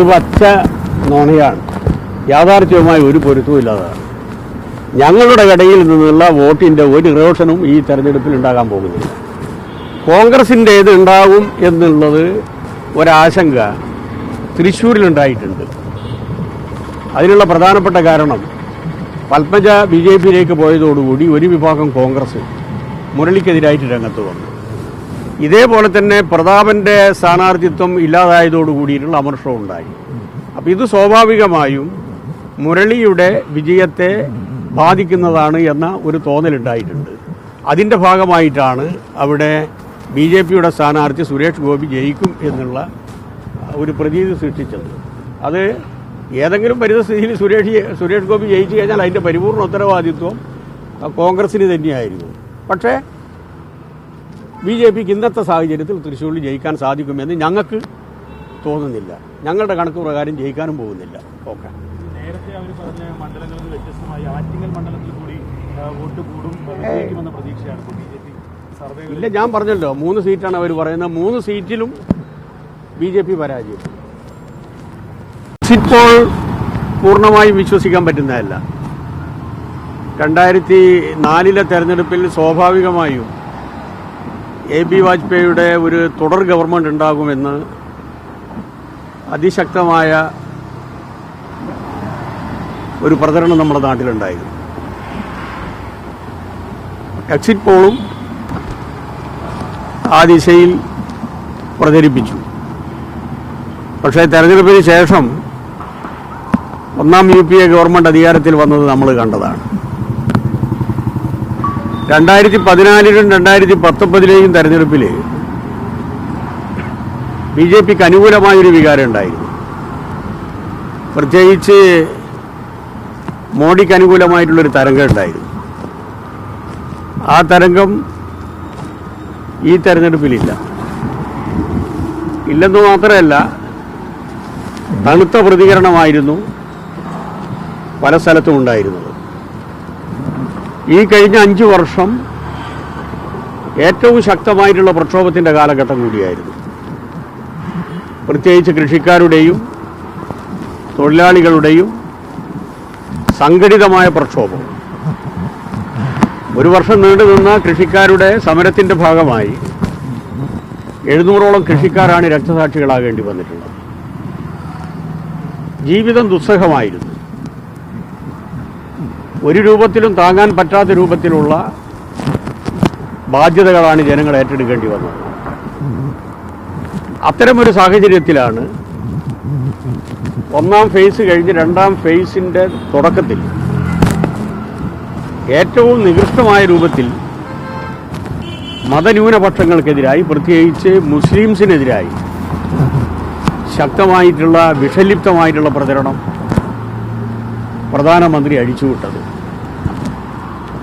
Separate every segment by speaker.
Speaker 1: പച്ച നുണയാണ്, യാഥാർത്ഥ്യവുമായി ഒരു പൊരുത്തവും ഇല്ലാതാണ്. ഞങ്ങളുടെ കടയിൽ നിന്നുള്ള വോട്ടിൻ്റെ ഒരു ഇറോഷനും ഈ തെരഞ്ഞെടുപ്പിൽ ഉണ്ടാകാൻ പോകുന്നില്ല. കോൺഗ്രസിൻ്റെ ഏത് ഉണ്ടാകും എന്നുള്ളത് ഒരാശങ്ക തൃശ്ശൂരിലുണ്ടായിട്ടുണ്ട്. അതിനുള്ള പ്രധാനപ്പെട്ട കാരണം പത്മജ BJPയിലേക്ക് പോയതോടുകൂടി ഒരു വിഭാഗം കോൺഗ്രസ് മുരളിക്കെതിരായിട്ട് രംഗത്ത് വന്നു. ഇതേപോലെ തന്നെ പ്രതാപൻ്റെ സ്ഥാനാർത്ഥിത്വം ഇല്ലാതായതോടുകൂടിയിട്ടുള്ള അമർഷവും ഉണ്ടായി. അപ്പോൾ ഇത് സ്വാഭാവികമായും മുരളിയുടെ വിജയത്തെ ബാധിക്കുന്നതാണ് എന്ന ഒരു തോന്നലുണ്ടായിട്ടുണ്ട്. അതിൻ്റെ ഭാഗമായിട്ടാണ് അവിടെ BJPയുടെ സ്ഥാനാർത്ഥി സുരേഷ് ഗോപി ജയിക്കും എന്നുള്ള ഒരു പ്രതീതി സൃഷ്ടിച്ചത്. അത് ഏതെങ്കിലും പരിസ്ഥിതിയിൽ സുരേഷ് ഗോപി ജയിച്ചു കഴിഞ്ഞാൽ അതിൻ്റെ പരിപൂർണ്ണ ഉത്തരവാദിത്വം കോൺഗ്രസിന് തന്നെയായിരുന്നു. പക്ഷേ BJPക്ക് ഇന്നത്തെ സാഹചര്യത്തിൽ തൃശ്ശൂരിൽ ജയിക്കാൻ സാധിക്കുമെന്ന് ഞങ്ങൾക്ക് തോന്നുന്നില്ല. ഞങ്ങളുടെ കണക്ക് പ്രകാരം ജയിക്കാനും പോകുന്നില്ല. ഓക്കെ,
Speaker 2: നേരത്തെ അവർ പറഞ്ഞ മണ്ഡലങ്ങളിൽ നിന്ന് വ്യത്യസ്തമായി ആറ്റിങ്ങൽ മണ്ഡലത്തിൽ കൂടി വോട്ട് കൂടും ജയിക്കുമെന്ന പ്രതീക്ഷയാണ് BJP സർവേ.
Speaker 1: ഇല്ല, ഞാൻ പറഞ്ഞല്ലോ 3 സീറ്റാണ് അവർ പറയുന്നത്. 3 സീറ്റിലും BJP പരാജയം. ഇപ്പോൾ പൂർണ്ണമായും വിശ്വസിക്കാൻ പറ്റുന്നതല്ല. 2004 തെരഞ്ഞെടുപ്പിൽ സ്വാഭാവികമായും AB വാജ്പേയിയുടെ ഒരു തുടർ ഗവൺമെൻറ് ഉണ്ടാകുമെന്ന് അതിശക്തമായ ഒരു പ്രചരണം നമ്മുടെ നാട്ടിലുണ്ടായിരുന്നു. എക്സിറ്റ് പോളും ആ ദിശയിൽ പ്രചരിപ്പിച്ചു. പക്ഷേ തെരഞ്ഞെടുപ്പിന് ശേഷം 1ാം UPA ഗവൺമെൻറ് അധികാരത്തിൽ വന്നത് നമ്മൾ കണ്ടതാണ്. 2014 2019 തെരഞ്ഞെടുപ്പിൽ BJPക്ക് അനുകൂലമായൊരു വികാരം ഉണ്ടായിരുന്നു. പ്രത്യേകിച്ച് മോഡിക്ക് അനുകൂലമായിട്ടുള്ളൊരു തരംഗം ഉണ്ടായിരുന്നു. ആ തരംഗം ഈ തെരഞ്ഞെടുപ്പിലില്ല. ഇല്ലെന്ന് മാത്രമല്ല, തണുത്ത പ്രതികരണമായിരുന്നു പല സ്ഥലത്തും ഉണ്ടായിരുന്നത്. ഈ കഴിഞ്ഞ 5 വർഷം ഏറ്റവും ശക്തമായിട്ടുള്ള പ്രക്ഷോഭത്തിൻ്റെ കാലഘട്ടം കൂടിയായിരുന്നു. പ്രത്യേകിച്ച് കൃഷിക്കാരുടെയും തൊഴിലാളികളുടെയും സംഘടിതമായ പ്രക്ഷോഭം. 1 വർഷം നീണ്ടുനിന്ന കൃഷിക്കാരുടെ സമരത്തിൻ്റെ ഭാഗമായി 700ഓളം കൃഷിക്കാരാണ് രക്തസാക്ഷികളാകേണ്ടി വന്നിട്ടുള്ളത്. ജീവിതം ദുസ്സഹമായിരുന്നു. ഒരു രൂപത്തിലും താങ്ങാൻ പറ്റാത്ത രൂപത്തിലുള്ള ബാധ്യതകളാണ് ജനങ്ങൾ ഏറ്റെടുക്കേണ്ടി വന്നത്. അത്തരമൊരു സാഹചര്യത്തിലാണ് 1ാം ഫേസ് കഴിഞ്ഞ് 2ാം ഫേസിൻ്റെ തുടക്കത്തിൽ ഏറ്റവും നികൃഷ്ടമായ രൂപത്തിൽ മതന്യൂനപക്ഷങ്ങൾക്കെതിരായി, പ്രത്യേകിച്ച് മുസ്ലിംസിനെതിരായി ശക്തമായിട്ടുള്ള വിഷലിപ്തമായിട്ടുള്ള പ്രചരണം പ്രധാനമന്ത്രി അഴിച്ചുവിട്ടത്.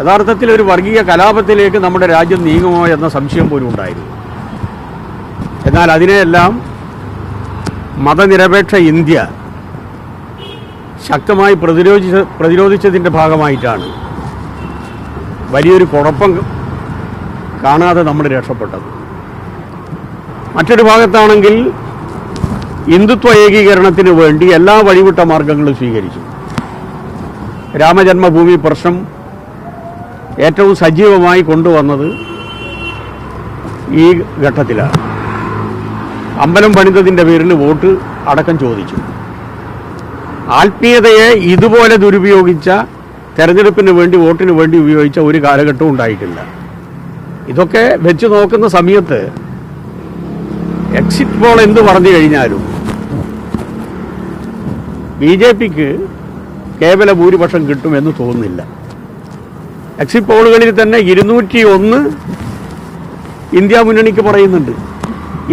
Speaker 1: യഥാർത്ഥത്തിൽ ഒരു വർഗീയ കലാപത്തിലേക്ക് നമ്മുടെ രാജ്യം നീങ്ങുമോ എന്ന സംശയം പോലും ഉണ്ടായിരുന്നു. എന്നാൽ അതിനെയെല്ലാം മതനിരപേക്ഷ ഇന്ത്യ ശക്തമായി പ്രതിരോധിച്ചതിൻ്റെ ഭാഗമായിട്ടാണ് വലിയൊരു കുഴപ്പം കാണാതെ നമ്മൾ രക്ഷപ്പെട്ടത്. മറ്റൊരു ഭാഗത്താണെങ്കിൽ ഹിന്ദുത്വ ഏകീകരണത്തിന് വേണ്ടി എല്ലാ വഴിവിട്ട മാർഗങ്ങളും സ്വീകരിച്ചു. രാമജന്മഭൂമി പ്രശ്നം ഏറ്റവും സജീവമായി കൊണ്ടുവന്നത് ഈ ഘട്ടത്തിലാണ്. അമ്പലം പണിതതിൻ്റെ പേരിൽ വോട്ട് അടക്കം ചോദിച്ചു. ആത്മീയതയെ ഇതുപോലെ ദുരുപയോഗിച്ച, തെരഞ്ഞെടുപ്പിന് വേണ്ടി വോട്ടിന് വേണ്ടി ഉപയോഗിച്ച ഒരു കാലഘട്ടവും ഉണ്ടായിട്ടില്ല. ഇതൊക്കെ വെച്ച് നോക്കുന്ന സമയത്ത് എക്സിറ്റ് പോൾ എന്ത് പറഞ്ഞു കഴിഞ്ഞാലും BJPക്ക് കേവല ഭൂരിപക്ഷം കിട്ടുമെന്ന് തോന്നുന്നില്ല. എക്സിറ്റ് പോളുകളിൽ തന്നെ 201 ഇന്ത്യ മുന്നണിക്ക് പറയുന്നുണ്ട്.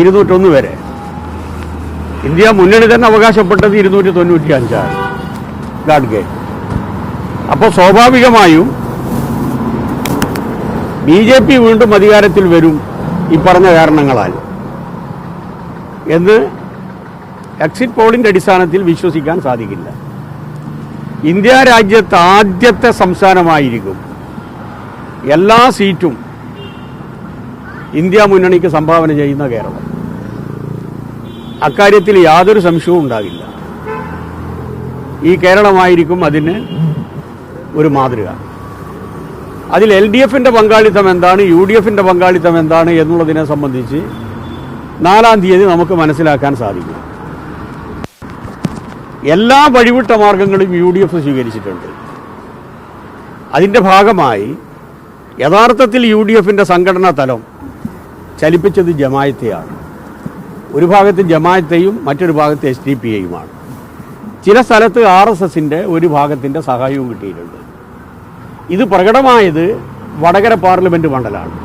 Speaker 1: 201 വരെ. ഇന്ത്യ മുന്നണി തന്നെ അവകാശപ്പെട്ടത് 295 ഗാഡ്ഗെ. അപ്പോൾ സ്വാഭാവികമായും BJP വീണ്ടും അധികാരത്തിൽ വരും ഈ പറഞ്ഞ കാരണങ്ങളാൽ എന്ന് എക്സിറ്റ് പോളിൻ്റെ അടിസ്ഥാനത്തിൽ വിശ്വസിക്കാൻ സാധിക്കില്ല. ഇന്ത്യ രാജ്യത്ത് ആദ്യത്തെ സംസ്ഥാനമായിരിക്കും എല്ലാ സീറ്റും ഇന്ത്യ മുന്നണിക്ക് സംഭാവന ചെയ്യുന്ന കേരളം. അക്കാര്യത്തിൽ യാതൊരു സംശയവും ഉണ്ടാകില്ല. ഈ കേരളമായിരിക്കും അതിന് ഒരു മാതൃക. അതിൽ LDFന്റെ പങ്കാളിത്തം എന്താണ്, UDFന്റെ പങ്കാളിത്തം എന്താണ് എന്നുള്ളതിനെ സംബന്ധിച്ച് 4-ാം തീയതി നമുക്ക് മനസ്സിലാക്കാൻ സാധിക്കും. എല്ലാ വഴിവിട്ട മാർഗങ്ങളും UDF സ്വീകരിച്ചിട്ടുണ്ട്. അതിൻ്റെ ഭാഗമായി യഥാർത്ഥത്തിൽ UDFന്റെ സംഘടനാ തലം ചലിപ്പിച്ചത് ജമായത്തെയാണ്. ഒരു ഭാഗത്ത് ജമായത്തെയും മറ്റൊരു ഭാഗത്ത് SDPഐയുമാണ്. ചില സ്ഥലത്ത് RSSന്റെ ഒരു ഭാഗത്തിൻ്റെ സഹായവും കിട്ടിയിട്ടുണ്ട്. ഇത് പ്രകടമായത് വടകര പാർലമെൻറ്റ് മണ്ഡലമാണ്.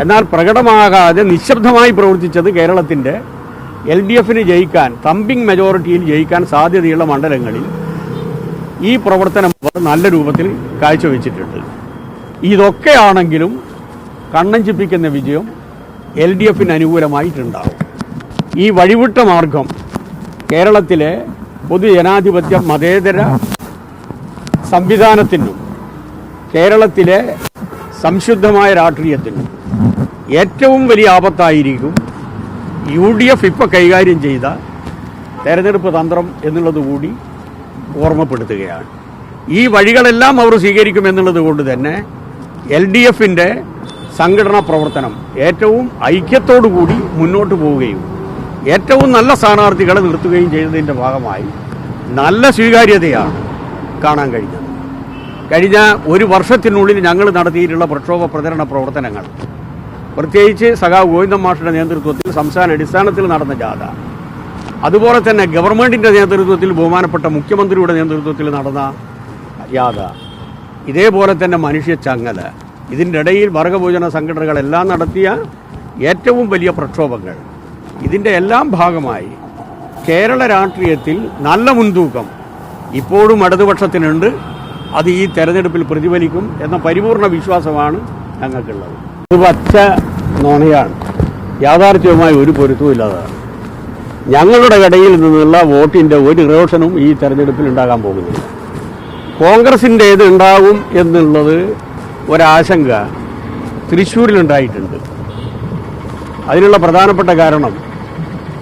Speaker 1: എന്നാൽ പ്രകടമാകാതെ നിശബ്ദമായി പ്രവർത്തിച്ചത് കേരളത്തിൻ്റെ LDFന് ജയിക്കാൻ, തമ്പിങ് മെജോറിറ്റിയിൽ ജയിക്കാൻ സാധ്യതയുള്ള മണ്ഡലങ്ങളിൽ ഈ പ്രവർത്തനം നല്ല രൂപത്തിൽ കാഴ്ചവെച്ചിട്ടുണ്ട്. ഇതൊക്കെയാണെങ്കിലും കണ്ണഞ്ചിപ്പിക്കുന്ന വിജയം LDFന് അനുകൂലമായിട്ടുണ്ടാവും. ഈ വഴിവിട്ട മാർഗം കേരളത്തിലെ പൊതുജനാധിപത്യ മതേതര സംവിധാനത്തിനും കേരളത്തിലെ സംശുദ്ധമായ രാഷ്ട്രീയത്തിനും ഏറ്റവും വലിയ ആപത്തായിരിക്കും UDF ഇപ്പോൾ കൈകാര്യം ചെയ്ത തെരഞ്ഞെടുപ്പ് തന്ത്രം എന്നുള്ളത് കൂടി ഓർമ്മപ്പെടുത്തുകയാണ്. ഈ വഴികളെല്ലാം അവർ സ്വീകരിക്കുമെന്നുള്ളത് കൊണ്ട് തന്നെ LDFന്റെ സംഘടനാ പ്രവർത്തനം ഏറ്റവും ഐക്യത്തോടു കൂടി മുന്നോട്ട് പോവുകയും ഏറ്റവും നല്ല സ്ഥാനാർത്ഥികളെ നിർത്തുകയും ചെയ്തതിൻ്റെ ഭാഗമായി നല്ല സ്വീകാര്യതയാണ് കാണാൻ കഴിഞ്ഞത്. കഴിഞ്ഞ ഒരു വർഷത്തിനുള്ളിൽ ഞങ്ങൾ നടത്തിയിട്ടുള്ള പ്രക്ഷോഭ പ്രചരണ പ്രവർത്തനങ്ങൾ, പ്രത്യേകിച്ച് സഖാവ് ഗോവിന്ദൻ മാഷിന്റെ നേതൃത്വത്തിൽ സംസ്ഥാന അടിസ്ഥാനത്തിൽ നടന്ന ജാഥ, അതുപോലെ തന്നെ ഗവൺമെൻറ്റിൻ്റെ നേതൃത്വത്തിൽ ബഹുമാനപ്പെട്ട മുഖ്യമന്ത്രിയുടെ നേതൃത്വത്തിൽ നടന്ന യാത, ഇതേപോലെ തന്നെ മനുഷ്യച്ചങ്ങല, ഇതിൻ്റെ ഇടയിൽ വർഗഭോജന സംഘടനകളെല്ലാം നടത്തിയ ഏറ്റവും വലിയ പ്രക്ഷോഭങ്ങൾ, ഇതിൻ്റെ എല്ലാം ഭാഗമായി കേരള രാഷ്ട്രീയത്തിൽ നല്ല മുൻതൂക്കം ഇപ്പോഴും ഇടതുപക്ഷത്തിനുണ്ട്. അത് ഈ തെരഞ്ഞെടുപ്പിൽ പ്രതിഫലിക്കും എന്ന പരിപൂർണ വിശ്വാസമാണ് ഞങ്ങൾക്കുള്ളത്. ഇത് പച്ച നുണയാണ്, യാഥാർത്ഥ്യവുമായി ഒരു പൊരുത്തവും ഇല്ലാതാണ്. ഞങ്ങളുടെ കടയിൽ നിന്നുള്ള വോട്ടിൻ്റെ ഒരു ഇറോഷനും ഈ തെരഞ്ഞെടുപ്പിൽ ഉണ്ടാകാൻ പോകുന്നില്ല. കോൺഗ്രസിൻ്റേത് ഉണ്ടാകും എന്നുള്ളത് ഒരാശങ്ക തൃശ്ശൂരിലുണ്ടായിട്ടുണ്ട്. അതിനുള്ള പ്രധാനപ്പെട്ട കാരണം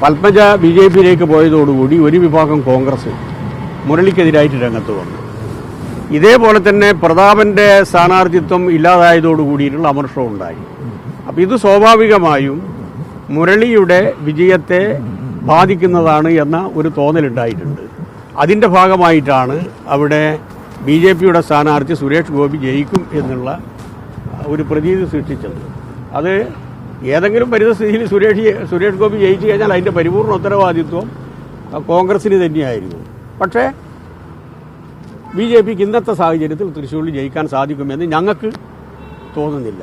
Speaker 1: പത്മജ BJPയിലേക്ക് പോയതോടുകൂടി ഒരു വിഭാഗം കോൺഗ്രസ് മുരളിക്കെതിരായിട്ട് രംഗത്ത് വന്നു. ഇതേപോലെ തന്നെ പ്രതാപൻ്റെ സ്ഥാനാർത്ഥിത്വം ഇല്ലാതായതോടുകൂടിയിട്ടുള്ള അമർഷവും ഉണ്ടായി. അപ്പോൾ ഇത് സ്വാഭാവികമായും മുരളിയുടെ വിജയത്തെ ബാധിക്കുന്നതാണ് എന്ന ഒരു തോന്നലുണ്ടായിട്ടുണ്ട്. അതിൻ്റെ ഭാഗമായിട്ടാണ് അവിടെ BJPയുടെ സ്ഥാനാർത്ഥി സുരേഷ് ഗോപി ജയിക്കും എന്നുള്ള ഒരു പ്രതീതി സൃഷ്ടിച്ചത്. അത് ഏതെങ്കിലും പരിസ്ഥിതിയിൽ സുരേഷ് ഗോപി ജയിച്ചു കഴിഞ്ഞാൽ അതിൻ്റെ പരിപൂർണ ഉത്തരവാദിത്വം കോൺഗ്രസിന് തന്നെയായിരുന്നു. പക്ഷേ BJPക്ക് ഇന്നത്തെ സാഹചര്യത്തിൽ തൃശ്ശൂരിൽ ജയിക്കാൻ സാധിക്കുമെന്ന് ഞങ്ങൾക്ക് തോന്നുന്നില്ല.